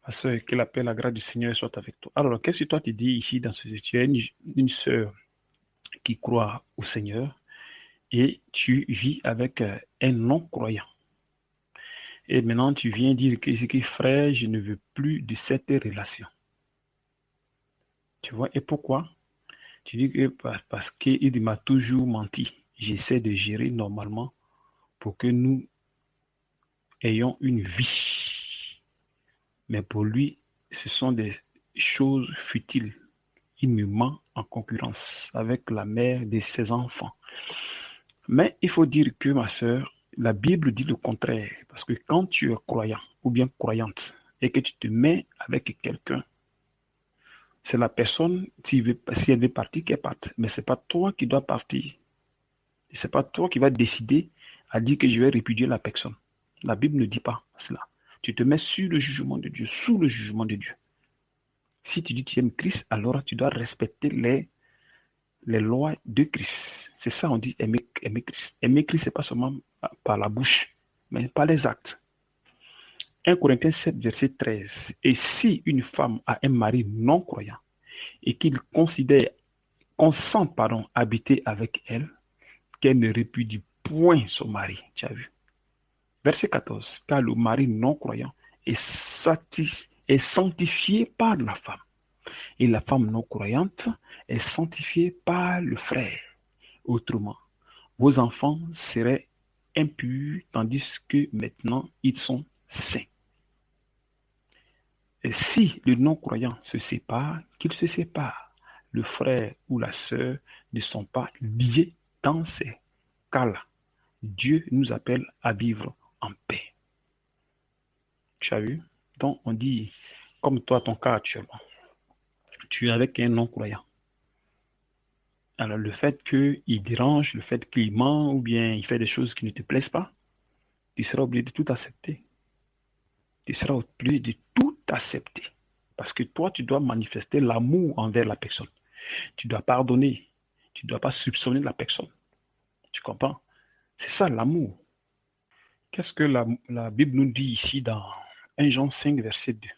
Ma sœur, que la paix, la grâce du Seigneur soit avec toi. Alors, qu'est-ce que toi tu dis ici dans ce tu as une sœur qui croit au Seigneur et tu vis avec un non-croyant. Et maintenant, tu viens dire que frère, je ne veux plus de cette relation. Tu vois, et pourquoi? Tu dis que parce qu'il m'a toujours menti. J'essaie de gérer normalement pour que nous ayons une vie. Mais pour lui, ce sont des choses futiles. Il me ment en concurrence avec la mère de ses enfants. Mais il faut dire que, ma sœur, la Bible dit le contraire. Parce que quand tu es croyant ou bien croyante et que tu te mets avec quelqu'un, c'est la personne, si elle veut partir, qu'elle parte. Mais ce n'est pas toi qui dois partir. Ce n'est pas toi qui vas décider à dire que je vais répudier la personne. La Bible ne dit pas cela. Tu te mets sur le jugement de Dieu, sous le jugement de Dieu. Si tu dis que tu aimes Christ, alors tu dois respecter les lois de Christ. C'est ça, on dit aimer Christ. Aimer Christ, ce n'est pas seulement par la bouche, mais par les actes. 1 Corinthiens 7, verset 13. Et si une femme a un mari non croyant et qu'il consent, habiter avec elle, qu'elle ne répudie point son mari. Tu as vu? Verset 14. Car le mari non croyant est sanctifié par la femme. Et la femme non croyante est sanctifiée par le frère. Autrement, vos enfants seraient impurs, tandis que maintenant ils sont saints. Et si le non-croyant se sépare, qu'il se sépare. Le frère ou la sœur ne sont pas liés dans ces cas-là. Dieu nous appelle à vivre en paix. Tu as vu? Donc on dit, comme toi, ton cas actuellement, tu es avec un non-croyant. Alors le fait qu'il dérange, le fait qu'il ment ou bien il fait des choses qui ne te plaisent pas, tu seras obligé de tout accepter. Tu seras obligé de tout accepter. Parce que toi, tu dois manifester l'amour envers la personne. Tu dois pardonner. Tu ne dois pas soupçonner la personne. Tu comprends? C'est ça l'amour. Qu'est-ce que la Bible nous dit ici dans 1 Jean 5, verset 2?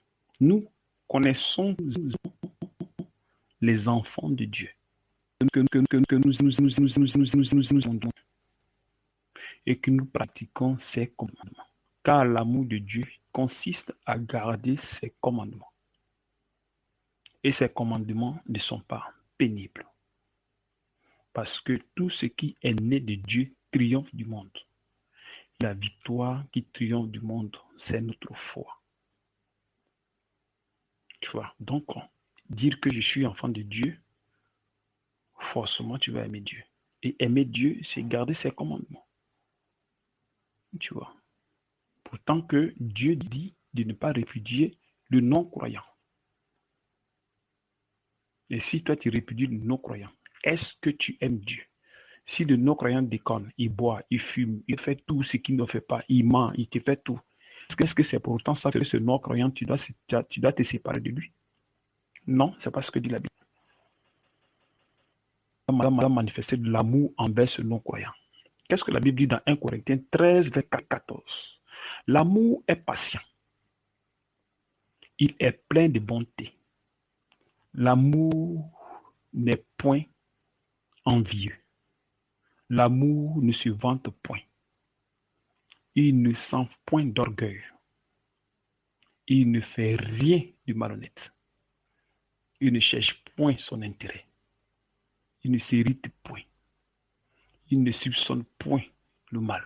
Nous connaissons les enfants de Dieu. Que nous entendons et que nous pratiquons ses commandements. Car l'amour de Dieu consiste à garder ses commandements. Et ces commandements ne sont pas pénibles. Parce que tout ce qui est né de Dieu triomphe du monde. La victoire qui triomphe du monde, c'est notre foi. Tu vois, donc, dire que je suis enfant de Dieu, forcément, tu vas aimer Dieu. Et aimer Dieu, c'est garder ses commandements. Tu vois. Pourtant que Dieu dit de ne pas répudier le non-croyant. Et si toi, tu répudies le non-croyant, est-ce que tu aimes Dieu? Si le non-croyant déconne, il boit, il fume, il fait tout ce qu'il ne fait pas, il ment, il te fait tout. Est-ce que c'est pourtant ça que ce non-croyant, tu dois te séparer de lui? Non, c'est pas ce que dit la Bible. On doit manifester de l'amour envers ce non-croyant. Qu'est-ce que la Bible dit dans 1 Corinthiens 13, verset 14? L'amour est patient. Il est plein de bonté. L'amour n'est point envieux. L'amour ne se vante point. Il ne sent point d'orgueil. Il ne fait rien de malhonnête. Il ne cherche point son intérêt. Il ne s'irrite point. Il ne soupçonne point le mal.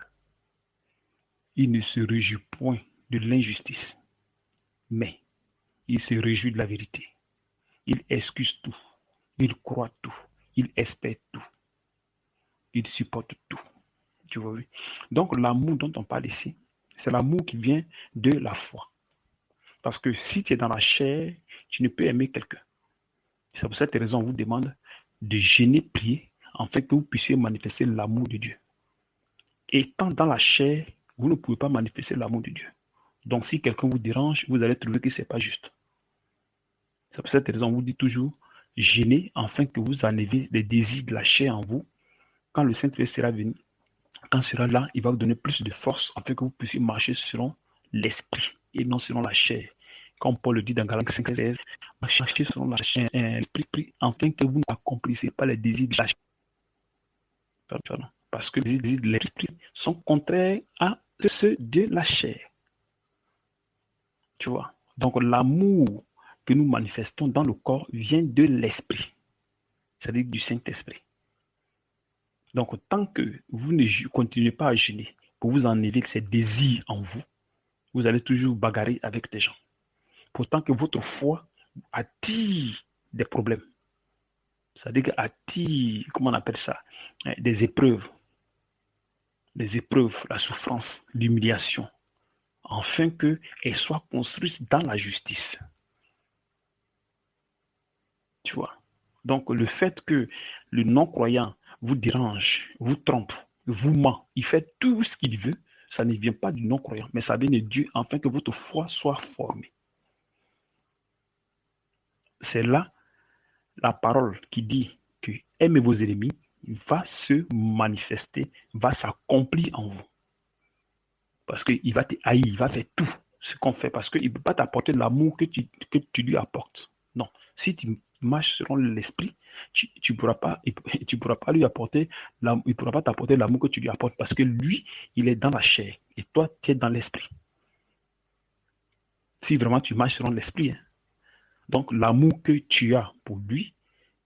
Il ne se réjouit point de l'injustice. Mais il se réjouit de la vérité. Il excuse tout. Il croit tout. Il espère tout. Il supporte tout. Tu vois, oui. Donc l'amour dont on parle ici, c'est l'amour qui vient de la foi. Parce que si tu es dans la chair, tu ne peux aimer quelqu'un. C'est pour cette raison qu'on vous demande de jeûner, prier, afin que vous puissiez manifester l'amour de Dieu. Étant dans la chair, vous ne pouvez pas manifester l'amour de Dieu. Donc si quelqu'un vous dérange, vous allez trouver que ce n'est pas juste. C'est pour cette raison qu'on vous dit toujours, jeûnez afin que vous enlevez les désirs de la chair en vous. Quand le Saint-Esprit sera venu, quand sera là, il va vous donner plus de force afin que vous puissiez marcher selon l'esprit et non selon la chair. comme Paul le dit dans Galates 5:16, marchez selon la chair, l'esprit, afin que vous n'accomplissez pas les désirs de la chair. Parce que les désirs de l'esprit sont contraires à ceux de la chair. Tu vois. Donc l'amour que nous manifestons dans le corps vient de l'esprit, c'est-à-dire du Saint-Esprit. Donc tant que vous ne continuez pas à jeûner pour vous enlever ces désirs en vous, vous allez toujours bagarrer avec des gens. Pourtant que votre foi attire des problèmes. C'est-à-dire qu'attire, comment on appelle ça, des épreuves, la souffrance, l'humiliation, afin qu'elles soient construites dans la justice. Tu vois. Donc le fait que le non-croyant vous dérange, vous trompe, vous ment, il fait tout ce qu'il veut, ça ne vient pas du non-croyant, mais ça vient de Dieu afin que votre foi soit formée. C'est là la parole qui dit que aimez vos ennemis va se manifester, va s'accomplir en vous. Parce qu'il va te haïr, il va faire tout ce qu'on fait, parce qu'il ne peut pas t'apporter l'amour que tu lui apportes. Non. Si tu marches selon l'esprit, tu ne pourras pas lui apporter, il ne pourra pas t'apporter l'amour que tu lui apportes, parce que lui, il est dans la chair, et toi, tu es dans l'esprit. Si vraiment tu marches selon l'esprit, hein. Donc l'amour que tu as pour lui,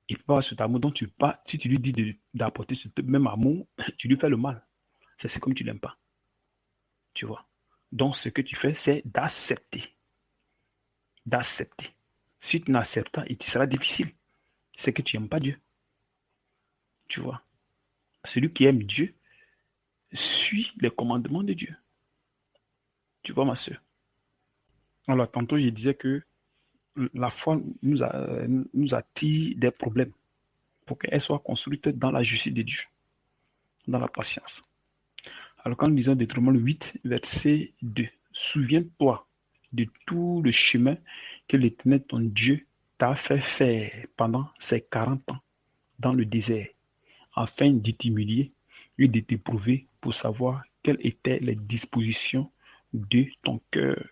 il peut avoir cet amour dont si tu lui dis d'apporter ce même amour, tu lui fais le mal. C'est comme tu l'aimes pas. Tu vois. Donc, ce que tu fais, c'est d'accepter. D'accepter. Si tu n'acceptes pas, il te sera difficile. C'est que tu n'aimes pas Dieu. Tu vois. Celui qui aime Dieu suit les commandements de Dieu. Tu vois, ma soeur. Alors, tantôt, je disais que la foi nous attire des problèmes pour qu'elle soit construite dans la justice de Dieu, dans la patience. Alors, quand nous lisons Deutéronome 8, verset 2, souviens-toi de tout le chemin que l'Éternel, ton Dieu, t'a fait faire pendant ces 40 ans dans le désert, afin de t'humilier et de t'éprouver pour savoir quelles étaient les dispositions de ton cœur.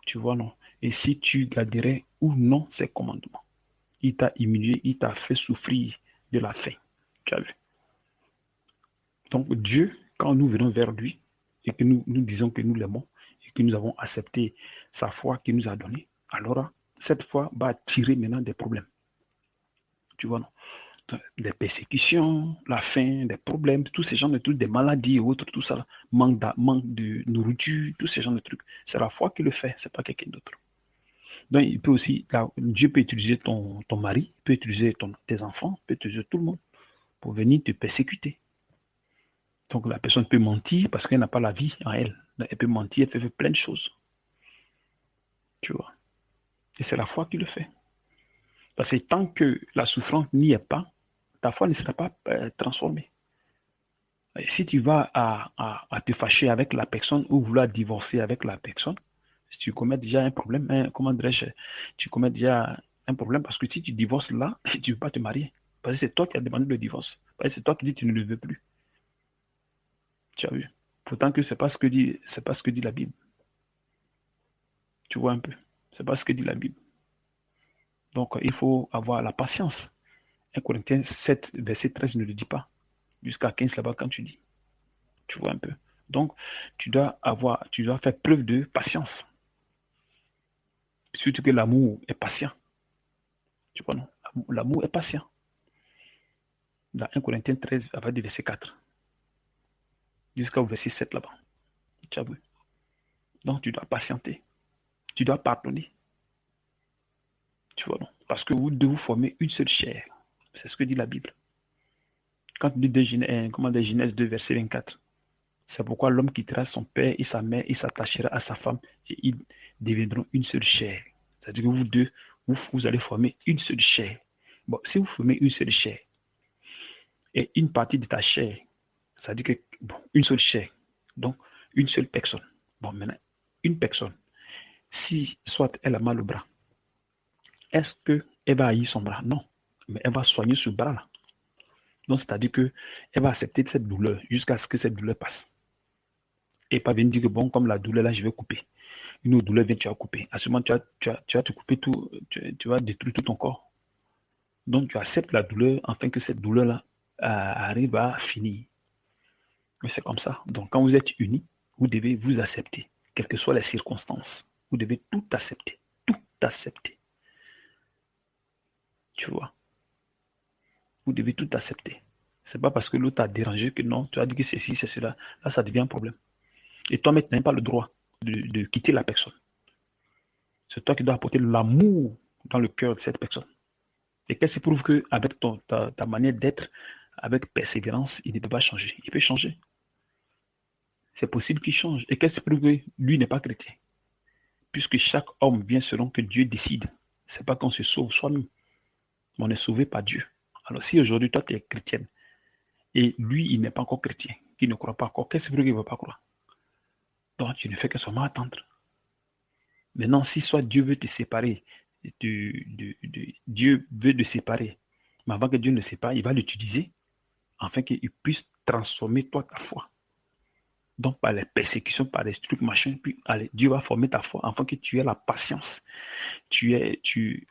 Tu vois, non? Et si tu garderais ou non ses commandements. Il t'a humilié, il t'a fait souffrir de la faim. Tu as vu? Donc Dieu, quand nous venons vers lui et que nous disons que nous l'aimons et que nous avons accepté sa foi qu'il nous a donnée, alors cette foi va attirer maintenant des problèmes. Tu vois, non? Des persécutions, la faim, des problèmes, tous ces genres de trucs, des maladies et autres, tout ça, manque de nourriture, tous ces genres de trucs. C'est la foi qui le fait, c'est pas quelqu'un d'autre. Donc, il peut aussi, Dieu peut utiliser ton mari, peut utiliser tes enfants, peut utiliser tout le monde pour venir te persécuter. Donc la personne peut mentir parce qu'elle n'a pas la vie en elle. Donc, elle peut mentir, elle peut faire plein de choses. Tu vois. Et c'est la foi qui le fait. Parce que tant que la souffrance n'y est pas, ta foi ne sera pas transformée. Et si tu vas à te fâcher avec la personne ou vouloir divorcer avec la personne, si tu commets déjà un problème, comment dirais-je, tu commets déjà un problème parce que si tu divorces là, tu ne veux pas te marier. Parce que c'est toi qui as demandé le divorce. Parce que c'est toi qui dis que tu ne le veux plus. Tu as vu. Pourtant que c'est pas ce que dit la Bible. Tu vois un peu. C'est pas ce que dit la Bible. Donc, il faut avoir la patience. 1 Corinthiens 7, verset 13 ne le dit pas. Jusqu'à 15 là-bas quand tu dis. Tu vois un peu. Donc, tu dois faire preuve de patience. Surtout que l'amour est patient. Tu vois, non? L'amour est patient. Dans 1 Corinthiens 13, à partir du verset 4. Jusqu'au verset 7 là-bas. Tu as vu? Donc, tu dois patienter. Tu dois pardonner. Tu vois, non? Parce que vous devez former une seule chair. C'est ce que dit la Bible. Quand tu dis Genèse 2, verset 24. C'est pourquoi l'homme quittera son père et sa mère et s'attachera à sa femme et ils deviendront une seule chair. C'est-à-dire que vous deux, vous allez former une seule chair. Bon, si vous formez une seule chair et une partie de ta chair, ça dit que, bon, une seule chair, donc une seule personne. Bon, maintenant, une personne, si soit elle a mal au bras, est-ce qu'elle va haïr son bras? Non, mais elle va soigner ce bras-là. Donc, c'est-à-dire qu'elle va accepter cette douleur jusqu'à ce que cette douleur passe. Et pas venir dire que bon, comme la douleur là, je vais couper. Une autre douleur vient, tu vas couper. À ce moment, tu vas te couper tout, tu vas détruire tout ton corps. Donc, tu acceptes la douleur afin que cette douleur-là arrive à finir. Mais c'est comme ça. Donc, quand vous êtes unis, vous devez vous accepter, quelles que soient les circonstances. Vous devez tout accepter. Tout accepter. Tu vois. Vous devez tout accepter. C'est pas parce que l'autre t'a dérangé que non, tu as dit que c'est ci, c'est cela. Là, ça devient un problème. Et toi, maintenant, tu n'as pas le droit de quitter la personne. C'est toi qui dois apporter l'amour dans le cœur de cette personne. Et qu'est-ce qui prouve qu'avec ta manière d'être, avec persévérance, il ne peut pas changer. Il peut changer. C'est possible qu'il change. Et qu'est-ce qui prouve que lui n'est pas chrétien? Puisque chaque homme vient selon que Dieu décide. Ce n'est pas qu'on se sauve soi-même. On est sauvé par Dieu. Alors si aujourd'hui, toi, tu es chrétienne, et lui, il n'est pas encore chrétien, il ne croit pas encore, qu'est-ce qui prouve qu'il ne va pas croire? Donc, tu ne fais que seulement attendre. Maintenant, si soit Dieu veut te séparer, Dieu veut te séparer, mais avant que Dieu ne sépare, il va l'utiliser afin qu'il puisse transformer toi ta foi. Donc, par les persécutions, par les trucs, machin, puis allez, Dieu va former ta foi afin que tu aies la patience.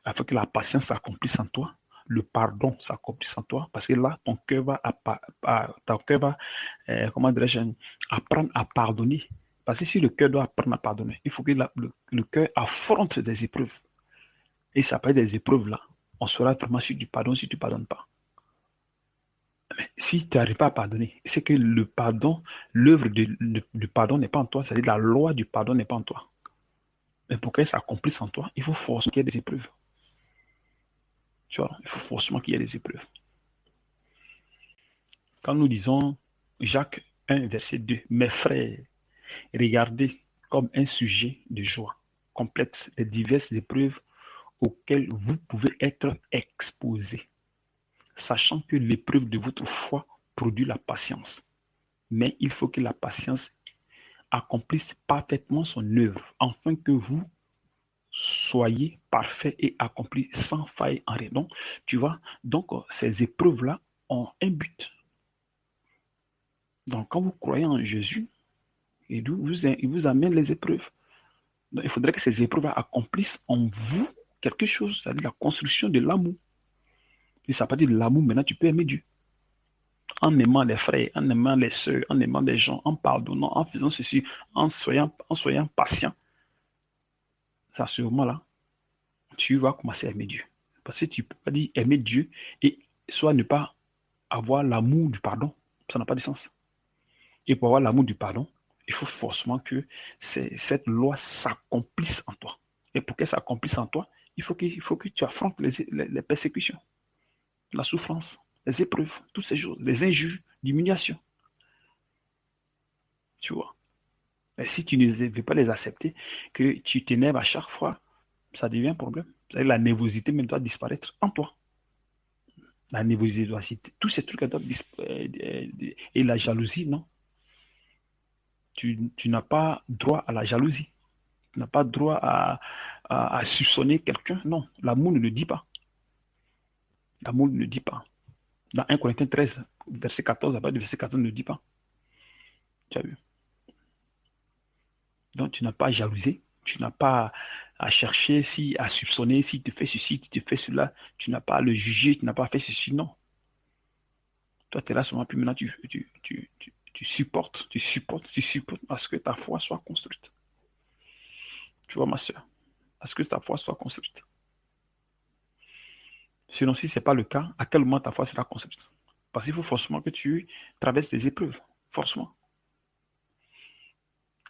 Afin que la patience s'accomplisse en toi, le pardon s'accomplisse en toi, parce que là, ton cœur va, comment dirais-je, apprendre à pardonner. Parce que si le cœur doit apprendre à pardonner, il faut que le cœur affronte des épreuves. Et ça peut être des épreuves là. On saura vraiment si tu pardonnes, si tu ne pardonnes pas. Mais si tu n'arrives pas à pardonner, c'est que le pardon, l'œuvre du pardon n'est pas en toi, c'est-à-dire la loi du pardon n'est pas en toi. Mais pour qu'elle s'accomplisse en toi, il faut forcément qu'il y ait des épreuves. Tu vois, il faut forcément qu'il y ait des épreuves. Quand nous disons Jacques 1, verset 2, mes frères, regardez comme un sujet de joie complète les diverses épreuves auxquelles vous pouvez être exposés, sachant que l'épreuve de votre foi produit la patience. Mais il faut que la patience accomplisse parfaitement son œuvre, afin que vous soyez parfaits et accomplis sans faille en rien. Donc, tu vois, donc ces épreuves-là ont un but. Donc, quand vous croyez en Jésus, il vous amène les épreuves. Donc, il faudrait que ces épreuves accomplissent en vous quelque chose, c'est-à-dire la construction de l'amour. Et ça ne veut pas dire de l'amour, maintenant tu peux aimer Dieu. En aimant les frères, en aimant les sœurs, en aimant les gens, en pardonnant, en faisant ceci, en soyant patient. C'est à ce moment-là, tu vas commencer à aimer Dieu. Parce que tu ne peux pas dire aimer Dieu et soit ne pas avoir l'amour du pardon. Ça n'a pas de sens. Et pour avoir l'amour du pardon, il faut forcément que cette loi s'accomplisse en toi. Et pour qu'elle s'accomplisse en toi, il faut que tu affrontes les persécutions, la souffrance, les épreuves, toutes ces choses, les injures, l'humiliation. Tu vois. Et si tu ne veux pas les accepter, que tu t'énerves à chaque fois, ça devient un problème. La nervosité même doit disparaître en toi. La nervosité doit tous ces trucs doivent disparaître. Et la jalousie, non. Tu n'as pas droit à la jalousie. Tu n'as pas droit à soupçonner quelqu'un. Non, l'amour ne le dit pas. L'amour ne le dit pas. Dans 1 Corinthiens 13, verset 14, à partir du verset 14 ne le dit pas. Tu as vu? Donc tu n'as pas à jalouser. Tu n'as pas à chercher, à soupçonner, si tu fais ceci, si tu fais cela. Tu n'as pas à le juger, tu n'as pas à faire ceci. Non. Toi, tu es là seulement, puis maintenant tu supportes à ce que ta foi soit construite. Tu vois, ma soeur, à ce que ta foi soit construite. Sinon, si ce n'est pas le cas, à quel moment ta foi sera construite? Parce qu'il faut forcément que tu traverses des épreuves. Forcément.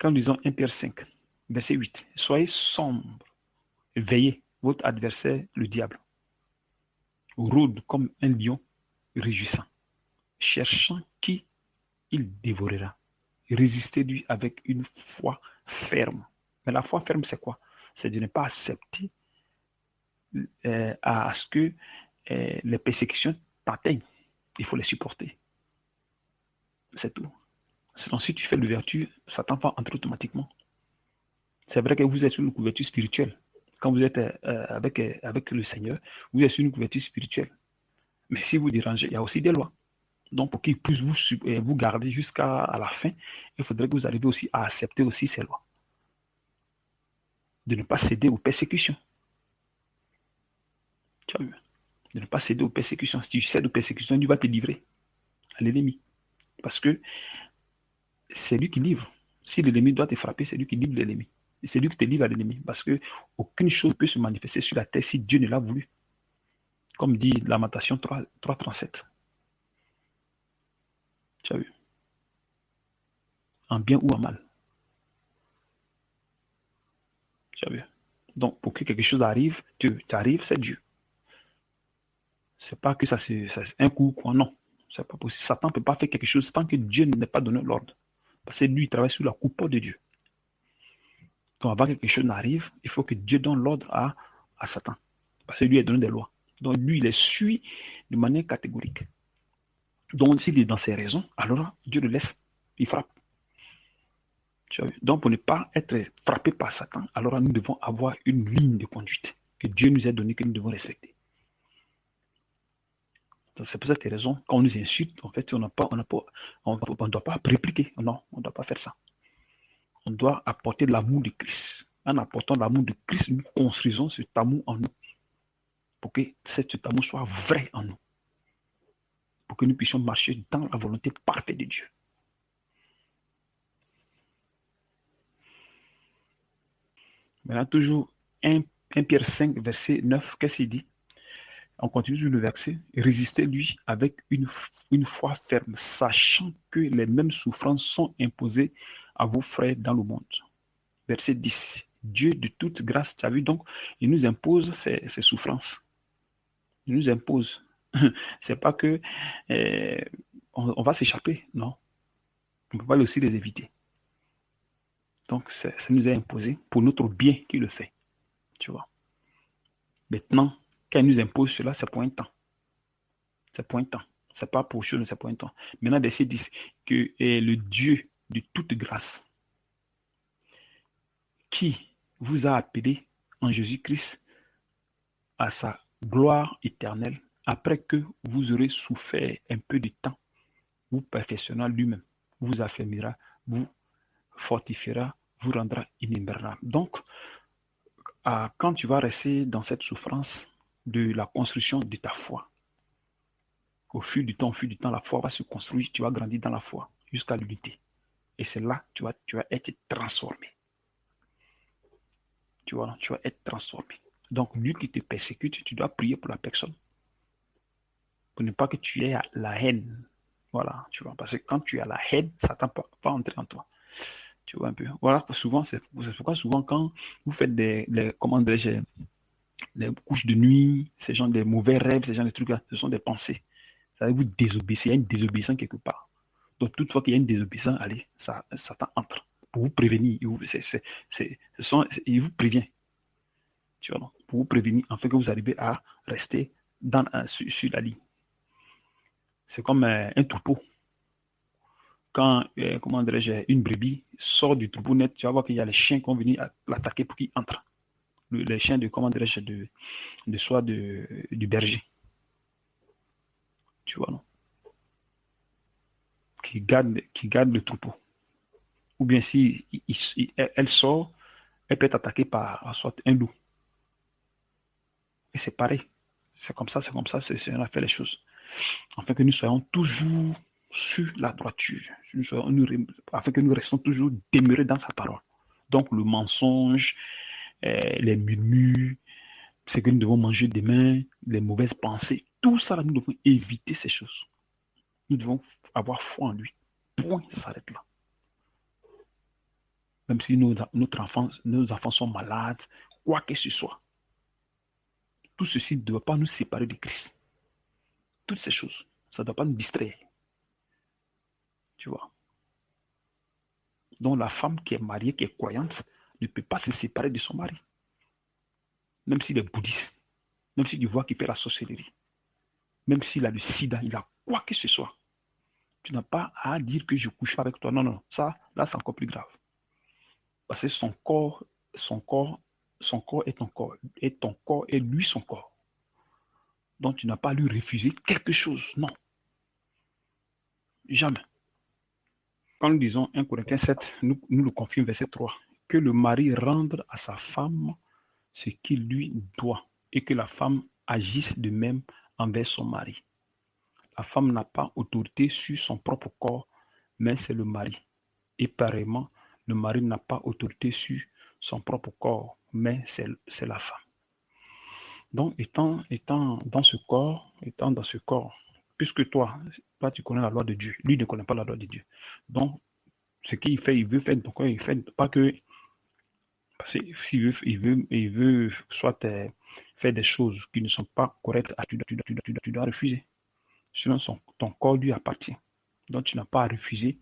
Quand nous disons 1 Pierre 5, verset 8, soyez sombres, veillez, votre adversaire, le diable, rôde comme un lion rugissant, cherchant qui il dévorera. Résistez-lui avec une foi ferme. Mais la foi ferme, c'est quoi? C'est de ne pas accepter à ce que les persécutions t'atteignent. Il faut les supporter. C'est tout. Sinon, si tu fais l'ouverture, Satan va entrer automatiquement. C'est vrai que vous êtes sur une couverture spirituelle. Quand vous êtes avec le Seigneur, vous êtes sur une couverture spirituelle. Mais si vous dérangez, il y a aussi des lois. Donc, pour qu'il puisse vous garder jusqu'à la fin, il faudrait que vous arriviez aussi à accepter aussi ces lois. De ne pas céder aux persécutions. Tu as vu? De ne pas céder aux persécutions. Si tu cèdes aux persécutions, Dieu va te livrer à l'ennemi. Parce que c'est lui qui livre. Si l'ennemi doit te frapper, c'est lui qui livre l'ennemi. C'est lui qui te livre à l'ennemi. Parce que aucune chose ne peut se manifester sur la terre si Dieu ne l'a voulu. Comme dit Lamentation 3:37. Tu as vu? En bien ou en mal. Tu as vu? Donc, pour que quelque chose arrive, tu arrives, c'est Dieu. C'est pas que ça c'est un coup, quoi. Non. C'est pas possible. Satan ne peut pas faire quelque chose tant que Dieu n'a pas donné l'ordre. Parce que lui, il travaille sous la coupe de Dieu. Donc, avant que quelque chose n'arrive, il faut que Dieu donne l'ordre à Satan. Parce que lui, il a donné des lois. Donc, lui, il les suit de manière catégorique. Donc, s'il est dans ses raisons, alors Dieu le laisse, il frappe. Donc, pour ne pas être frappé par Satan, alors nous devons avoir une ligne de conduite que Dieu nous a donnée, que nous devons respecter. C'est pour cette raison, quand on nous insulte, en fait, on ne doit pas répliquer. Non, on ne doit pas faire ça. On doit apporter l'amour de Christ. En apportant l'amour de Christ, nous construisons cet amour en nous. Pour que cet amour soit vrai en nous. Pour que nous puissions marcher dans la volonté parfaite de Dieu. Maintenant, toujours 1 Pierre 5, verset 9, qu'est-ce qu'il dit? On continue sur le verset. Résistez-lui avec une foi ferme, sachant que les mêmes souffrances sont imposées à vos frères dans le monde. Verset 10. Dieu de toute grâce, tu as vu, donc, il nous impose ces souffrances. Il nous impose. C'est pas que on va s'échapper, non. On peut pas aussi les éviter. Donc, ça nous est imposé pour notre bien qu'il le fait. Tu vois. Maintenant, quand il nous impose cela, c'est pour un temps. C'est pour un temps. C'est pas pour chose, c'est pour un temps. Maintenant, verset 10, que est le Dieu de toute grâce, qui vous a appelé en Jésus-Christ à sa gloire éternelle, après que vous aurez souffert un peu de temps, vous perfectionnera lui-même, vous affermira, vous fortifiera, vous rendra inébranlable. Donc, quand tu vas rester dans cette souffrance de la construction de ta foi, au fil du temps, la foi va se construire, tu vas grandir dans la foi jusqu'à l'unité. Et c'est là que tu vas être transformé. Tu vas être transformé. Donc, lui qui te persécute, tu dois prier pour la personne. Pour ne pas que tu aies la haine. Voilà, tu vois. Parce que quand tu as la haine, Satan va entrer en toi. Tu vois un peu. Voilà, souvent, c'est pourquoi souvent quand vous faites comment dirais-je, les couches de nuit, ces gens des mauvais rêves, ces gens de trucs-là, ce sont des pensées. Ça veut dire que vous désobéissez, il y a une désobéissance quelque part. Donc, toutefois qu'il y a une désobéissance, allez, Satan entre pour vous prévenir. Il vous prévient. Tu vois, pour vous prévenir, afin que vous arrivez à rester sur la ligne. C'est comme un troupeau. Quand, comment dirais-je, une brebis sort du troupeau net, tu vas voir qu'il y a les chiens qui vont venir l'attaquer pour qu'il entre. Les chiens de, comment dirais-je, du berger. Tu vois, non? Qui garde le troupeau. Ou bien si elle sort, elle peut être attaquée par soit un loup. Et c'est pareil. C'est comme ça, on a fait les choses. Afin que nous soyons toujours sur la droiture, afin que nous restons toujours demeurés dans sa parole. Donc le mensonge, les murmures, c'est que nous devons manger demain, les mauvaises pensées, tout ça, là, nous devons éviter ces choses. Nous devons avoir foi en lui. Point, ça s'arrête là. Même si nos enfants sont malades, quoi que ce soit, tout ceci ne doit pas nous séparer de Christ. Toutes ces choses, ça ne doit pas nous distraire. Tu vois. Donc la femme qui est mariée, qui est croyante, ne peut pas se séparer de son mari. Même s'il est bouddhiste, même s'il voit qu'il fait la sorcellerie, même s'il a le sida, il a quoi que ce soit. Tu n'as pas à dire que je couche avec toi. Non, non, ça, là, c'est encore plus grave. Parce que son corps est ton corps. Et ton corps est lui son corps. Donc tu n'as pas à lui refuser quelque chose. Non. Jamais. Quand nous disons 1 Corinthiens 7, nous le confions verset 3, que le mari rende à sa femme ce qu'il lui doit et que la femme agisse de même envers son mari. La femme n'a pas autorité sur son propre corps, mais c'est le mari. Et pareillement, le mari n'a pas autorité sur son propre corps, mais c'est la femme. Donc, étant dans ce corps, puisque toi, tu connais la loi de Dieu, lui ne connaît pas la loi de Dieu. Donc, ce qu'il fait, il veut faire, donc il fait pas que, parce que s'il veut, il veut soit faire des choses qui ne sont pas correctes, tu dois refuser. Sinon, ton corps lui appartient. Donc, tu n'as pas à refuser,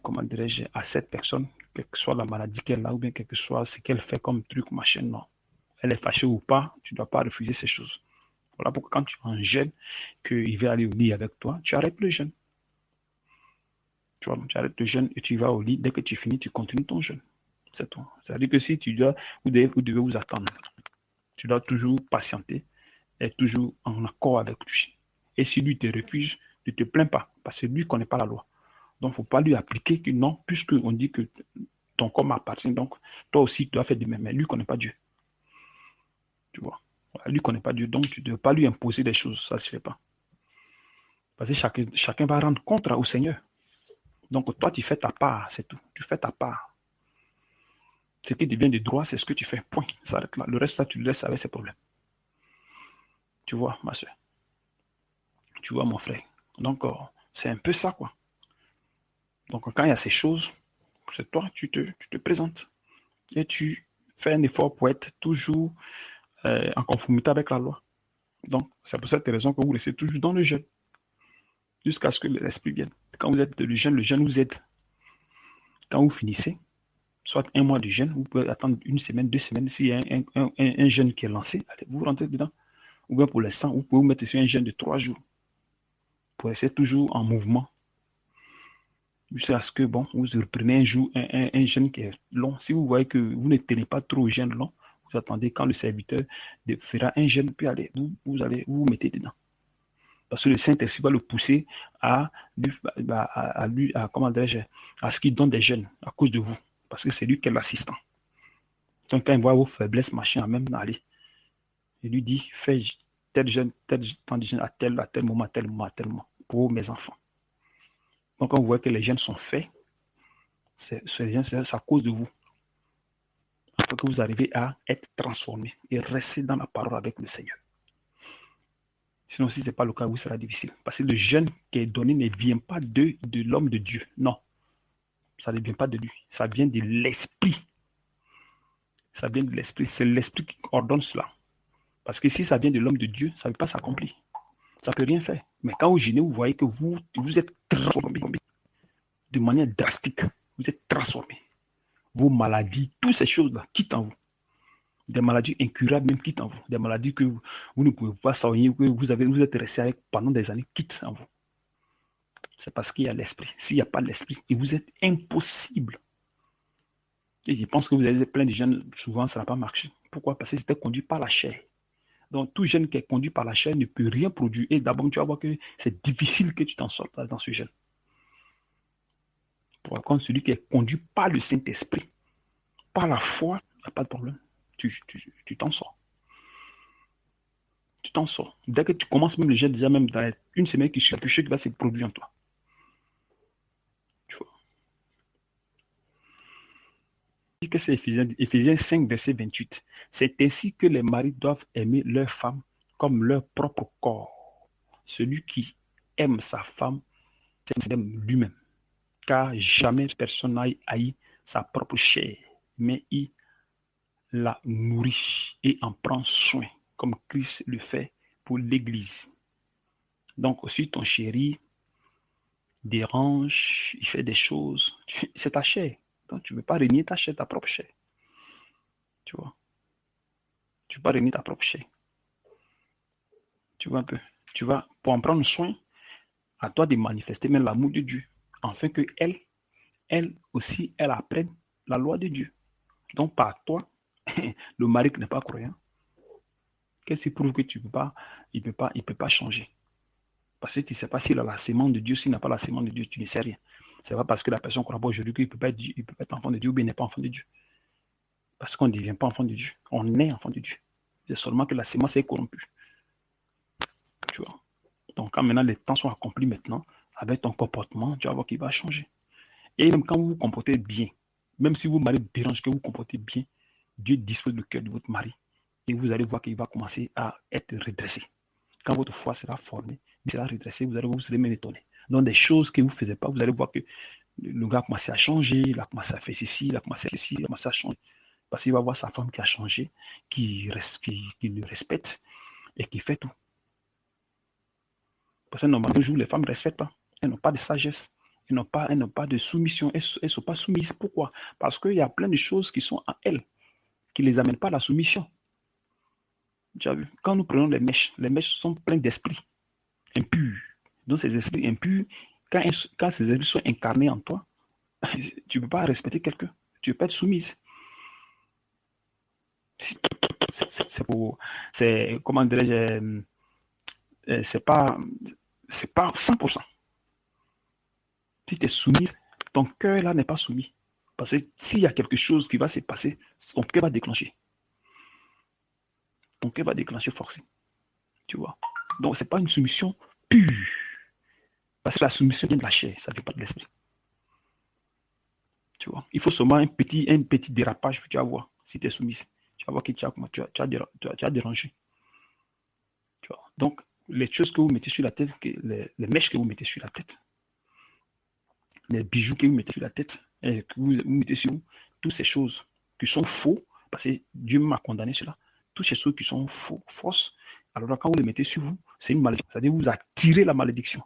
comment dirais-je, à cette personne, quelle que soit la maladie qu'elle a, ou bien quel que soit ce qu'elle fait comme truc, machin, non. Elle est fâchée ou pas, tu ne dois pas refuser ces choses. Voilà pourquoi quand tu es en jeûne, qu'il veut aller au lit avec toi, tu arrêtes le jeûne. Tu vois, tu arrêtes le jeûne et tu vas au lit. Dès que tu finis, tu continues ton jeûne. C'est tout. C'est-à-dire que si tu dois, vous devez vous attendre. Tu dois toujours patienter et toujours en accord avec lui. Et si lui te refuse, ne te plains pas, parce que lui ne connaît pas la loi. Donc, il ne faut pas lui appliquer que non, puisqu'on dit que ton corps m'appartient, donc toi aussi, tu dois faire de même. Mais lui ne connaît pas Dieu. Tu vois. Lui ne connaît pas Dieu, donc tu ne dois pas lui imposer des choses. Ça ne se fait pas. Parce que chacun va rendre compte au Seigneur. Donc, toi, tu fais ta part, c'est tout. Tu fais ta part. Ce qui devient de droit, c'est ce que tu fais. Point. Ça arrête là. Le reste, là, tu le laisses avec ses problèmes. Tu vois, ma soeur. Tu vois, mon frère. Donc, c'est un peu ça, quoi. Donc, quand il y a ces choses, c'est toi, tu te présentes. Et tu fais un effort pour être toujours en conformité avec la loi. Donc, c'est pour cette raison que vous restez toujours dans le jeûne. Jusqu'à ce que l'esprit vienne. Quand vous êtes le jeûne vous aide. Quand vous finissez, soit un mois de jeûne, vous pouvez attendre une semaine, 2 semaines. S'il y a un jeûne qui est lancé, allez, vous rentrez dedans. Ou bien pour l'instant, vous pouvez vous mettre sur un jeûne de 3 jours pour rester toujours en mouvement. Jusqu'à ce que, bon, vous reprenez un jour, un jeûne qui est long. Si vous voyez que vous ne tenez pas trop au jeûne long, vous attendez quand le serviteur fera un jeûne, puis allez, vous allez vous mettez dedans. Parce que le Saint-Esprit va le pousser comment dirais-je, à ce qu'il donne des jeûnes à cause de vous. Parce que c'est lui qui est l'assistant. Donc, quand il voit vos faiblesses, machin, même aller, il lui dit, fais tel jeûne, tel temps de jeûne à tel moment, tel moment, tel moment, pour mes enfants. Donc, quand vous voyez que les jeûnes sont faits, c'est à cause de vous. Afin que vous arrivez à être transformé et rester dans la parole avec le Seigneur. Sinon, si ce n'est pas le cas, vous sera difficile. Parce que le jeûne qui est donné ne vient pas de l'homme de Dieu. Non. Ça ne vient pas de lui. Ça vient de l'esprit. Ça vient de l'esprit. C'est l'esprit qui ordonne cela. Parce que si ça vient de l'homme de Dieu, ça ne peut pas s'accomplir. Ça ne peut rien faire. Mais quand vous jeûnez, vous voyez que vous êtes transformé de manière drastique. Vous êtes transformé. Vos maladies, toutes ces choses-là quittent en vous. Des maladies incurables même quittent en vous. Des maladies que vous ne pouvez pas soigner, que vous êtes resté avec pendant des années, quittent en vous. C'est parce qu'il y a l'esprit. S'il n'y a pas l'esprit, et vous êtes impossible. Et je pense que vous avez plein de jeunes, souvent ça n'a pas marché. Pourquoi? Parce que c'était conduit par la chair. Donc tout jeune qui est conduit par la chair ne peut rien produire. Et d'abord, tu vas voir que c'est difficile que tu t'en sortes dans ce jeune. Pour contre, celui qui est conduit par le Saint-Esprit, par la foi, il n'y a pas de problème. Tu t'en sors. Tu t'en sors. Dès que tu commences même le jeûne, déjà même dans une semaine qui suit, quelque chose qui va se produire en toi. Tu vois. Que c'est Éphésiens 5, verset 28. C'est ainsi que les maris doivent aimer leur femme comme leur propre corps. Celui qui aime sa femme s'aime lui-même. Car jamais personne n'a haï sa propre chair, mais il la nourrit et en prend soin, comme Christ le fait pour l'Église. Donc aussi ton chéri dérange, il fait des choses, c'est ta chair. Donc tu ne peux pas renier ta chair, ta propre chair. Tu vois. Tu ne peux pas renier ta propre chair. Tu vois un peu. Tu vas, pour en prendre soin, à toi de manifester même l'amour de Dieu, afin que elle aussi, elle apprenne la loi de Dieu. Donc par toi, le mari qui n'est pas croyant, qu'est-ce qui prouve que tu peux pas, il peut pas changer. Parce que tu ne sais pas s'il a la sémence de Dieu, s'il n'a pas la sémence de Dieu, tu ne sais rien. Ce n'est pas parce que la personne croit pas aujourd'hui qu'il ne peut pas être enfant de Dieu ou bien n'est pas enfant de Dieu. Parce qu'on ne devient pas enfant de Dieu. On est enfant de Dieu. C'est seulement que la sémence est corrompue. Tu vois. Donc, quand maintenant les temps sont accomplis maintenant, avec ton comportement, tu vas voir qu'il va changer. Et même quand vous vous comportez bien, même si votre mari dérange, que vous vous comportez bien, Dieu dispose le cœur de votre mari. Et vous allez voir qu'il va commencer à être redressé. Quand votre foi sera formée, il sera redressé, vous serez même étonné. Donc, des choses que vous ne faisiez pas, vous allez voir que le gars a commencé à changer, il a commencé à faire ceci, il a commencé à faire ceci, il a commencé à changer. Parce qu'il va voir sa femme qui a changé, qui le respecte et qui fait tout. Parce que normalement, toujours, les femmes ne respectent pas. Elles n'ont pas de sagesse. Elles n'ont pas de soumission. Elles ne sont pas soumises. Pourquoi? Parce qu'il y a plein de choses qui sont en elles, qui ne les amènent pas à la soumission. Tu as vu? Quand nous prenons les mèches sont pleines d'esprits impurs. Donc ces esprits impurs, quand ces esprits sont incarnés en toi, tu ne peux pas respecter quelqu'un. Tu ne peux pas être soumise. Comment dirais-je, c'est pas 100%. Si tu es soumise, ton cœur là n'est pas soumis. Parce que s'il y a quelque chose qui va se passer, ton cœur va déclencher. Ton cœur va déclencher forcé. Tu vois. Donc, ce n'est pas une soumission pure. Parce que la soumission vient de la chair, ça ne vient pas de l'esprit. Tu vois. Il faut seulement un petit dérapage que tu vas voir si tu es soumise. Tu vas voir que tu as dérangé. Tu vois. Donc, les choses que vous mettez sur la tête, les mèches que vous mettez sur la tête, les bijoux que vous mettez sur la tête, et que vous mettez sur vous, toutes ces choses qui sont faux, parce que Dieu m'a condamné cela, toutes ces choses qui sont fausses, alors là, quand vous les mettez sur vous, c'est une malédiction. C'est-à-dire vous attirez la malédiction.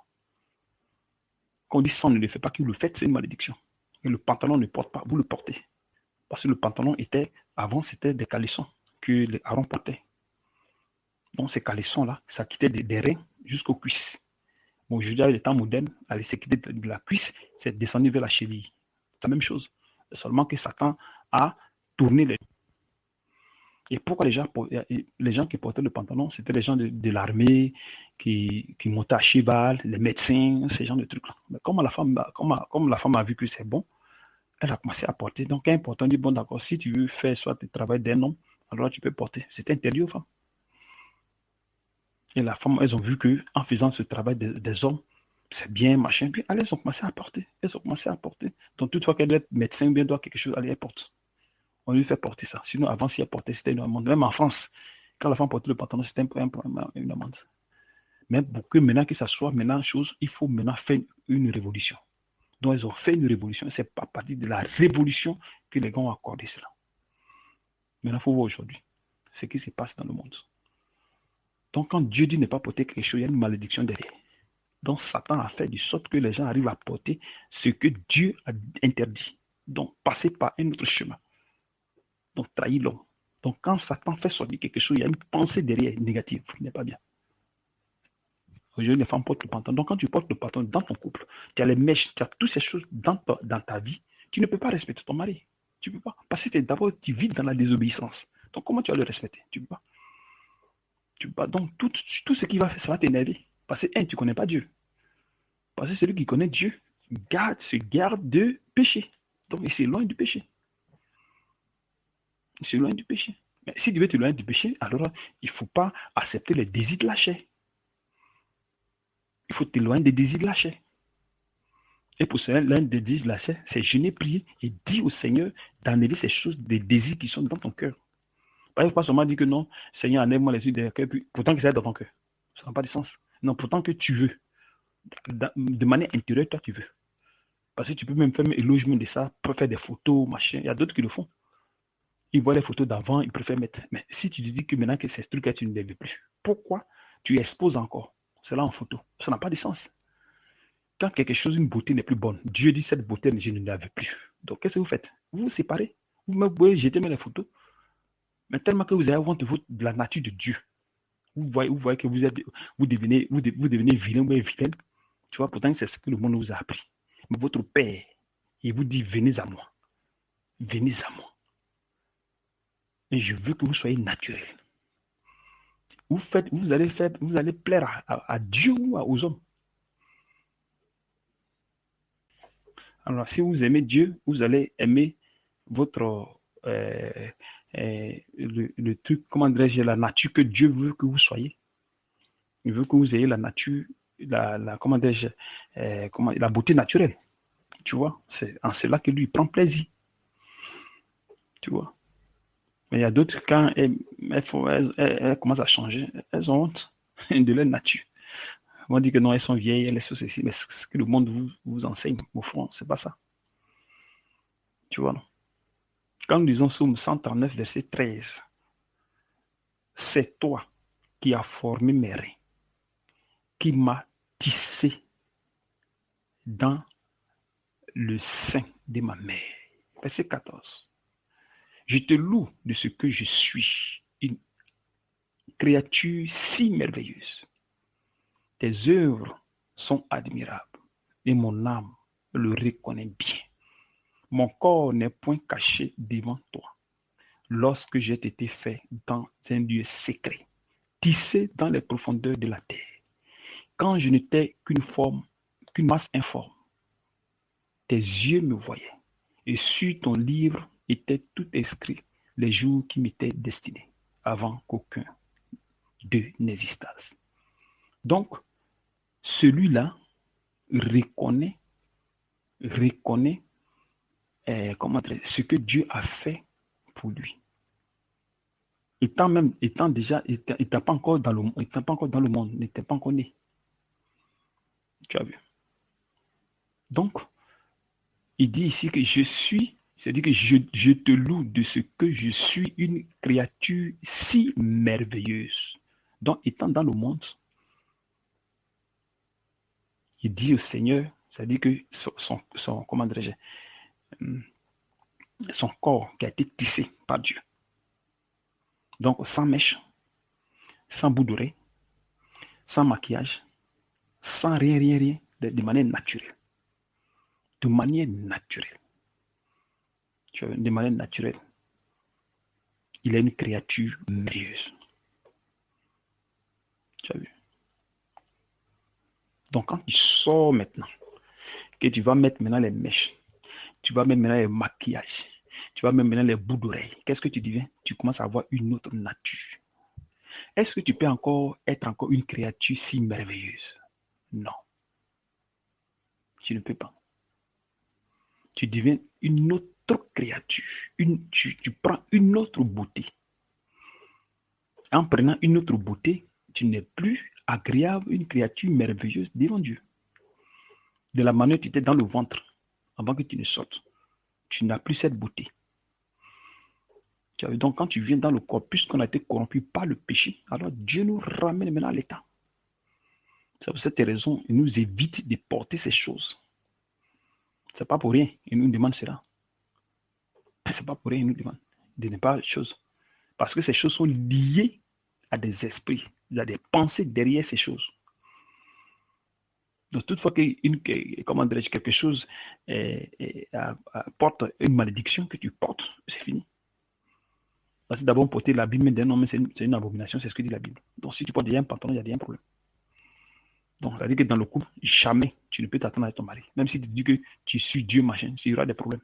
Quand on dit ça, ne le fait pas, que vous le faites, c'est une malédiction. Et le pantalon ne porte pas, vous le portez. Parce que le pantalon avant, c'était des caleçons que les Aaron portaient. Donc ces caleçons-là, ça quittait des reins jusqu'aux cuisses. Bon, aujourd'hui, avec les temps modernes, aller se quitter de la cuisse, c'est descendu vers la cheville. C'est la même chose. Seulement que Satan a tourné les. Et pourquoi les gens qui portaient le pantalon, c'était les gens de l'armée, qui montaient à cheval, les médecins, ces gens de trucs-là. Mais comme la femme a vu que c'est bon, elle a commencé à porter. Donc, un portant dit, bon, d'accord, si tu veux faire soit le travail d'un homme, alors tu peux porter. C'est interdit aux femmes. Et la femme, elles ont vu qu'en faisant ce travail des hommes, c'est bien, machin. Puis, elles ont commencé à porter. Elles ont commencé à porter. Donc, toutefois qu'elle est médecin ou bien doit quelque chose, elle porte. On lui fait porter ça. Sinon, avant, si elle portait, c'était une amende. Même en France, quand la femme portait le pantalon, c'était une amende. Mais pour que maintenant que ça soit maintenant chose, il faut maintenant faire une révolution. Donc, ils ont fait une révolution. C'est pas partir de la révolution que les gars ont accordé cela. Maintenant, il faut voir aujourd'hui ce qui se passe dans le monde. Donc, quand Dieu dit ne pas porter quelque chose, il y a une malédiction derrière. Donc, Satan a fait de sorte que les gens arrivent à porter ce que Dieu a interdit. Donc, passer par un autre chemin. Donc, trahir l'homme. Donc, quand Satan fait sortir quelque chose, il y a une pensée derrière négative, qui n'est pas bien. Aujourd'hui, les femmes portent le pantalon. Donc, quand tu portes le pantalon dans ton couple, tu as les mèches, tu as toutes ces choses dans ta vie, tu ne peux pas respecter ton mari. Tu ne peux pas. Parce que d'abord, tu vis dans la désobéissance. Donc, comment tu vas le respecter? Tu ne peux pas. Tu peux pas. Donc, tout ce qu'il va faire, ça va t'énerver. Parce que, tu ne connais pas Dieu. Parce que celui qui connaît Dieu se garde de péché. Donc, il s'éloigne du péché. Il s'éloigne du péché. Mais si tu veux t'éloigner du péché, alors il ne faut pas accepter les désirs de la chair. Il faut t'éloigner des désirs de la chair. Et pour cela, l'un des désirs de la chair, c'est jeûner, prier et dire au Seigneur d'enlever ces choses, des désirs qui sont dans ton cœur. Il ne faut pas seulement dire que non, Seigneur, enlève-moi les yeux des cœurs, pourtant que ça est dans ton cœur. Ça n'a pas de sens. Non, pourtant que tu veux. De manière intérieure, toi, tu veux. Parce que tu peux même faire un élogement de ça, pour faire des photos, machin. Il y a d'autres qui le font. Ils voient les photos d'avant, ils préfèrent mettre. Mais si tu te dis que maintenant que c'est ce truc-là, tu ne l'aimes plus, pourquoi tu exposes encore cela en photo? Ça n'a pas de sens. Quand quelque chose, une beauté n'est plus bonne, Dieu dit cette beauté, je ne la veux plus. Donc, qu'est-ce que vous faites? Vous vous séparez. Vous pouvez jeter les photos. Mais tellement que vous avez honte de la nature de Dieu. Vous voyez que vous devenez vilain ou vilaine. Tu vois, pourtant, c'est ce que le monde vous a appris. Mais votre Père, il vous dit, venez à moi. Venez à moi. Et je veux que vous soyez naturel. Vous allez plaire à Dieu ou aux hommes. Alors, si vous aimez Dieu, vous allez aimer votre le truc, comment dirais-je, la nature que Dieu veut que vous soyez. Il veut que vous ayez la nature, comment dirais-je, la beauté naturelle. Tu vois, c'est en cela que lui prend plaisir. Tu vois. Mais il y a d'autres, quand elles commencent à changer, elles ont honte de leur nature. On dit que non, elles sont vieilles, elles sont ceci, mais ce que le monde vous enseigne, au fond, c'est pas ça. Tu vois, non? Quand nous disons Psaume 139, verset 13, c'est toi qui as formé mes reins, qui m'as tissé dans le sein de ma mère. Verset 14. Je te loue de ce que je suis, une créature si merveilleuse. Tes œuvres sont admirables et mon âme le reconnaît bien. Mon corps n'est point caché devant toi lorsque j'ai été fait dans un lieu secret, tissé dans les profondeurs de la terre. Quand je n'étais qu'une masse informe, tes yeux me voyaient et sur ton livre étaient tout inscrits les jours qui m'étaient destinés avant qu'aucun d'eux n'existasse. Donc, celui-là reconnaît comment dire, ce que Dieu a fait pour lui. Étant pas encore dans le monde, n'était pas encore né. Tu as vu. Donc, il dit ici que je suis, c'est-à-dire que je te loue de ce que je suis une créature si merveilleuse. Donc, étant dans le monde, il dit au Seigneur, c'est-à-dire que comment dirais-je, son corps qui a été tissé par Dieu. Donc, sans mèche, sans bout d'oreille, sans maquillage, sans rien, de manière naturelle. De manière naturelle. Tu vois, de manière naturelle. Il est une créature merveilleuse. Tu as vu. Donc, quand tu sors maintenant, que tu vas mettre maintenant les mèches, tu vas mettre maintenant les maquillages, tu vas mettre maintenant les bouts d'oreilles, qu'est-ce que tu deviens? Tu commences à avoir une autre nature. Est-ce que tu peux être encore une créature si merveilleuse? Non. Tu ne peux pas. Tu deviens une autre créature. Tu prends une autre beauté. En prenant une autre beauté, tu n'es plus agréable, une créature merveilleuse devant Dieu. De la manière dont tu étais dans le ventre, avant que tu ne sortes, tu n'as plus cette beauté. Donc, quand tu viens dans le corps, puisqu'on a été corrompu par le péché, alors Dieu nous ramène maintenant à l'état. C'est pour cette raison, il nous évite de porter ces choses. C'est pas pour rien, il nous demande cela. C'est pas pour rien, il nous demande de ne pas choses. Parce que ces choses sont liées à des esprits, il y a des pensées derrière ces choses. Donc, toutefois que quelque chose porte une malédiction que tu portes, c'est fini. Parce que d'abord, porter la Bible d'un homme, c'est une abomination, c'est ce que dit la Bible. Donc, si tu portes déjà un pantalon, il y a déjà un problème. Donc, ça veut dire que dans le couple, jamais tu ne peux t'attendre à ton mari. Même si tu dis que tu suis Dieu, machin, il y aura des problèmes.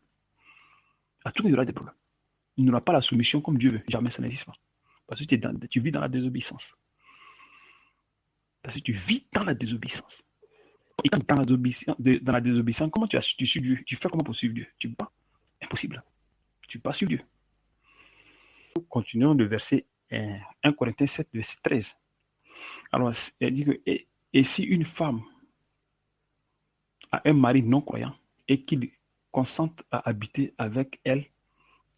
À tout, il y aura des problèmes. Il n'y aura pas la soumission comme Dieu veut. Jamais, ça n'existe pas. Parce que tu vis dans la désobéissance. Parce que tu vis dans la désobéissance. Et quand tu es dans la désobéissance, comment tu suis Dieu? Tu fais comment pour suivre Dieu? Tu ne peux pas. Impossible. Tu ne peux pas suivre Dieu. Continuons le verset 1 Corinthiens 7, verset 13. Alors, elle dit que, et si une femme a un mari non croyant et qu'il consente à habiter avec elle,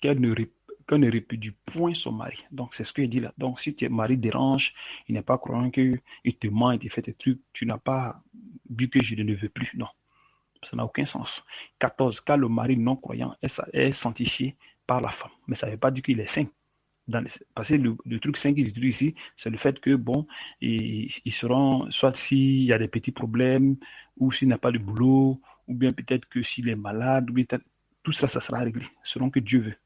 qu'elle ne répudie point son mari. Donc, c'est ce qu'il dit là. Donc, si ton mari dérange, il n'est pas croyant, qu'il te ment, il te fait des trucs, tu n'as pas dit que je ne veux plus. Non, ça n'a aucun sens. 14. Car le mari non croyant est sanctifié par la femme. Mais ça ne veut pas dire qu'il est saint. Parce que le truc 5 qu'ils utilisent ici, c'est le fait que, bon, ils seront, soit s'il y a des petits problèmes, ou s'il n'a pas de boulot, ou bien peut-être que s'il est malade, ou bien tout ça, ça sera réglé, selon que Dieu veut.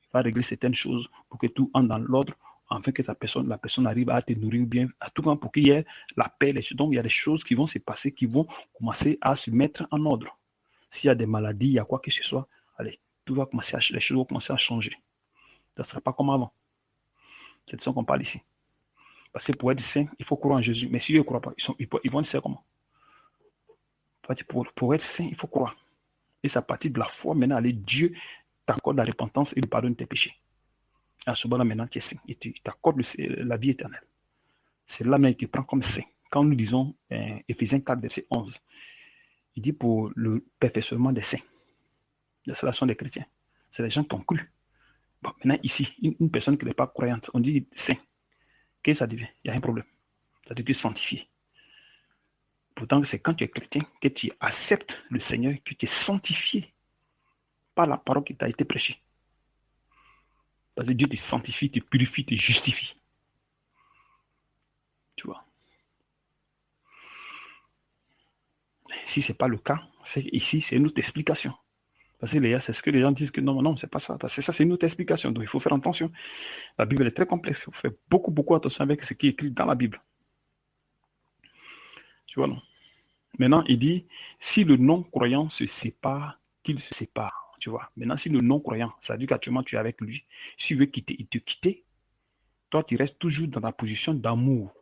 Il va régler certaines choses pour que tout entre dans l'ordre, afin que la personne arrive à te nourrir bien, à tout moment pour qu'il y ait la paix. Donc, il y a des choses qui vont se passer, qui vont commencer à se mettre en ordre. s'il y a des maladies, il y a quoi que ce soit, allez, les choses vont commencer à changer. Ça ne sera pas comme avant. C'est de ça qu'on parle ici. Parce que pour être saint, il faut croire en Jésus. Mais si eux ne croient pas, ils vont être saints comment? Pour être saint, il faut croire. Et c'est à partir de la foi, maintenant, allez, Dieu t'accorde la repentance et le pardon de tes péchés. À ce moment-là, maintenant, tu es saint. Et tu t'accordes la vie éternelle. C'est là même qu'il prend comme saint. Quand nous disons Éphésiens 4, verset 11, il dit pour le perfectionnement des saints. La salvation des chrétiens. C'est les gens qui ont cru. Bon, maintenant, ici, une personne qui n'est pas croyante, on dit saint. Qu'est-ce que ça devient? Il y a un problème. Ça devient sanctifié. Pourtant, c'est quand tu es chrétien que tu acceptes le Seigneur, que tu es sanctifié par la parole qui t'a été prêchée. Parce que Dieu te sanctifie, te purifie, te justifie. Tu vois. Si ce n'est pas le cas, ici, c'est une autre explication. Parce que c'est ce que les gens disent que non, c'est pas ça. Parce que ça, c'est une autre explication. Donc, il faut faire attention. La Bible est très complexe. Il faut faire beaucoup attention avec ce qui est écrit dans la Bible. Tu vois, non? Maintenant, il dit, si le non-croyant se sépare, qu'il se sépare. Tu vois. Maintenant, si le non-croyant, ça veut dire qu'actuellement, tu es avec lui. S'il veut quitter, il te quitte. Toi, tu restes toujours dans ta position d'amour.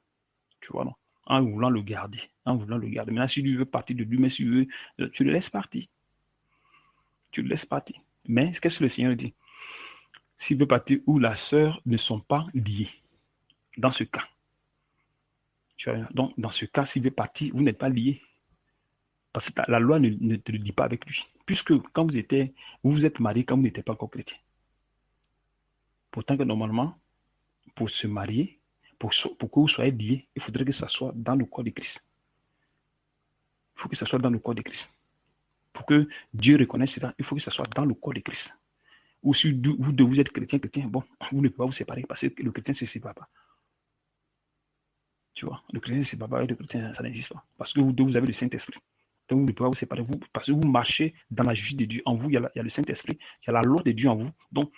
Tu vois, non? En voulant le garder. Maintenant, si lui veut partir de lui-même, si veut, tu le laisses partir. Mais qu'est-ce que le Seigneur dit? S'il veut partir où la sœur ne sont pas liées, dans ce cas. Tu vois, donc, dans ce cas, s'il veut partir, vous n'êtes pas liés. Parce que la loi ne te le dit pas avec lui. Puisque quand vous vous êtes marié quand vous n'étiez pas encore chrétien. Pourtant que normalement, pour se marier, pour que vous soyez liés, il faudrait que ça soit dans le corps de Christ. Il faut que ça soit dans le corps de Christ. Pour que Dieu reconnaisse cela, il faut que ça soit dans le corps de Christ. Ou si vous êtes chrétien, bon, vous ne pouvez pas vous séparer parce que le chrétien ne se sépare pas. Tu vois, le chrétien ne se sépare pas et le chrétien, ça n'existe pas. Parce que vous avez le Saint-Esprit. Donc vous ne pouvez pas vous séparer, parce que vous marchez dans la justice de Dieu. En vous, il y a le Saint-Esprit, il y a la loi de Dieu en vous. Donc,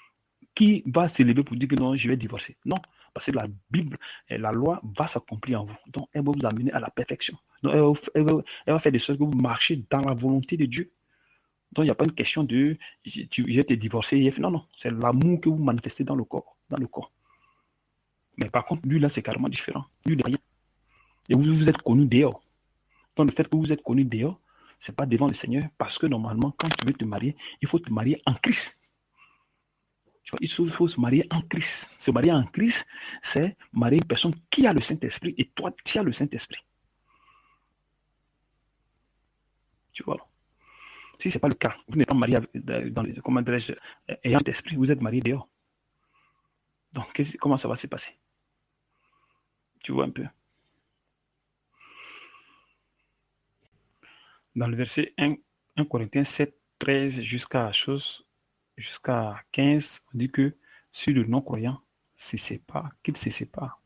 qui va s'élever pour dire que non, je vais divorcer? Non, parce que la Bible, la loi va s'accomplir en vous. Donc, elle va vous amener à la perfection. Donc, elle va faire de sorte que vous marchez dans la volonté de Dieu. Donc, il n'y a pas une question de je vais te divorcer. Non, c'est l'amour que vous manifestez dans le corps. Mais par contre, lui, là, c'est carrément différent. Lui, il est rien. Et vous êtes connu dehors. Donc, le fait que vous êtes connu dehors, ce n'est pas devant le Seigneur, parce que normalement, quand tu veux te marier, il faut te marier en Christ. Tu vois, il faut se marier en Christ. Se marier en Christ, c'est marier une personne qui a le Saint-Esprit et toi, tu as le Saint-Esprit. Tu vois. Si ce n'est pas le cas, vous n'êtes pas marié dans les, comment dirais-je, ayant l'esprit, vous êtes marié dehors. Donc, comment ça va se passer? Tu vois un peu. Dans le verset 1 Corinthiens 7, 13 jusqu'à 15, on dit que si le non-croyant se sépare, qu'il se sépare.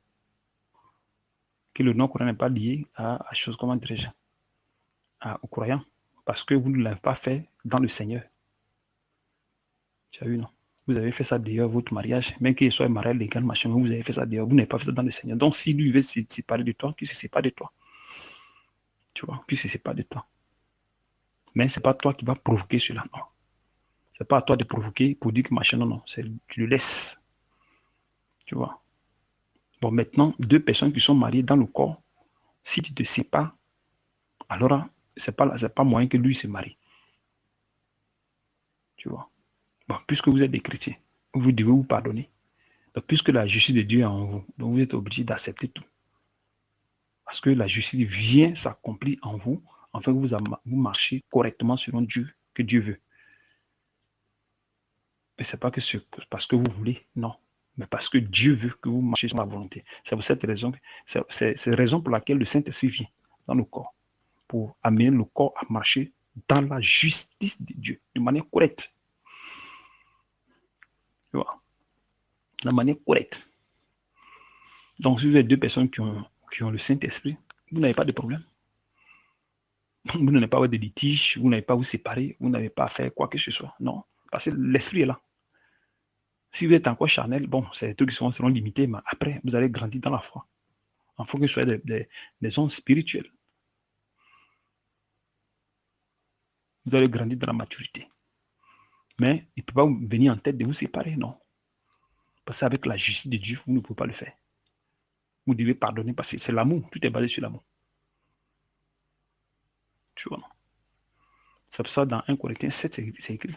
Que le non-croyant n'est pas lié à chose, comment dirais-je, au croyant. Parce que vous ne l'avez pas fait dans le Seigneur. Tu as vu, non? Vous avez fait ça dehors, votre mariage, même qu'il soit marié légal, machin, vous avez fait ça dehors, vous n'avez pas fait ça dans le Seigneur. Donc, si lui veut se séparer de toi, qu'il se sépare de toi. Tu vois, qu'il se sépare de toi. Mais ce n'est pas toi qui vas provoquer cela, non. Ce n'est pas à toi de provoquer pour dire que machin, non. Tu le laisses. Tu vois. Bon, maintenant, deux personnes qui sont mariées dans le corps, si tu te sépares, alors, ce n'est pas moyen que lui se marie. Tu vois. Bon, puisque vous êtes des chrétiens, vous devez vous pardonner. Donc, puisque la justice de Dieu est en vous, donc vous êtes obligé d'accepter tout. Parce que la justice vient s'accomplir en vous, afin que vous marchiez correctement selon Dieu, que Dieu veut. Mais ce n'est pas que parce que vous voulez, non. Mais parce que Dieu veut que vous marchiez sur la volonté. C'est pour cette raison, c'est la raison pour laquelle le Saint-Esprit vient dans le corps. Pour amener le corps à marcher dans la justice de Dieu, de manière correcte. Tu vois, de manière correcte. Donc, si vous êtes deux personnes qui ont le Saint-Esprit, vous n'avez pas de problème. Vous n'avez pas à avoir de litige, vous n'avez pas à vous séparer, vous n'avez pas à faire quoi que ce soit. Non, parce que l'Esprit est là. Si vous êtes encore charnel, bon, c'est des trucs qui seront limités, mais après, vous allez grandir dans la foi. Il faut que ce soit des hommes spirituels. Vous allez grandir dans la maturité. Mais il ne peut pas venir en tête de vous séparer, non. Parce qu'avec la justice de Dieu, vous ne pouvez pas le faire. Vous devez pardonner parce que c'est l'amour. Tout est basé sur l'amour. Tu vois, non? C'est pour ça dans 1 Corinthiens 7, c'est écrit.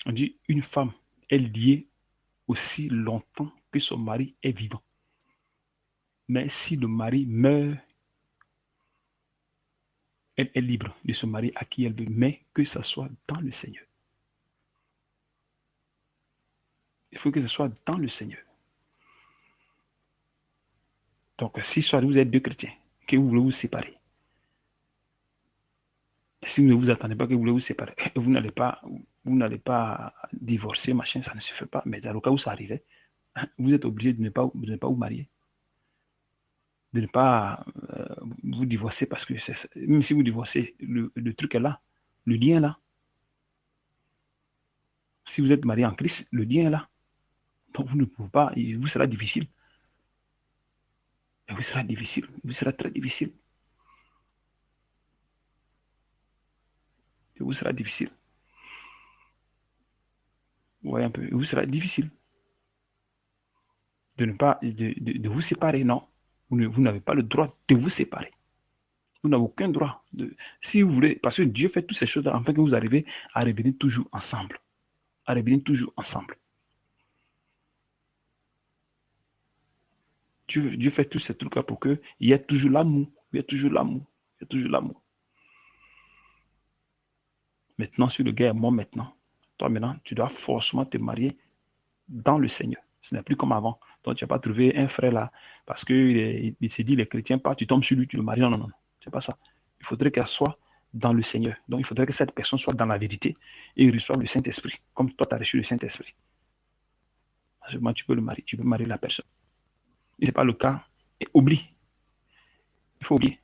On dit une femme est liée aussi longtemps que son mari est vivant. Mais si le mari meurt, elle est libre de se marier à qui elle veut, mais que ce soit dans le Seigneur. Il faut que ce soit dans le Seigneur. Donc, si soit vous êtes deux chrétiens, que vous voulez vous séparer, si vous ne vous attendez pas que vous voulez vous séparer, vous n'allez pas divorcer, machin, ça ne se fait pas. Mais dans le cas où ça arrivait, vous êtes obligé de ne pas vous marier, de ne pas vous divorcer parce que même si vous divorcez, le truc est là, le lien est là. Si vous êtes marié en Christ, le lien est là. Donc vous ne pouvez pas, il vous sera difficile. Il vous sera difficile, il vous sera très difficile. Il vous sera difficile. Vous voyez un peu, il vous sera difficile de ne pas de vous séparer. Non, vous n'avez pas le droit de vous séparer. Vous n'avez aucun droit. Si vous voulez, parce que Dieu fait toutes ces choses afin que vous arrivez à revenir toujours ensemble. À revenir toujours ensemble. Dieu fait tous ces trucs-là pour qu'il y ait toujours l'amour. Il y a toujours l'amour. Il y a toujours l'amour. Maintenant, si le gars est mort maintenant, toi maintenant, tu dois forcément te marier dans le Seigneur. Ce n'est plus comme avant. Donc, tu n'as pas trouvé un frère là, parce qu'il s'est dit, les chrétiens partent, tu tombes sur lui, tu le maries. Non, non, non. C'est pas ça. Il faudrait qu'elle soit dans le Seigneur. Donc, il faudrait que cette personne soit dans la vérité et reçoive le Saint-Esprit, comme toi, tu as reçu le Saint-Esprit. À ce moment, tu peux le marier, tu peux marier la personne. Et ce n'est pas le cas, et oublie. Il faut oublier.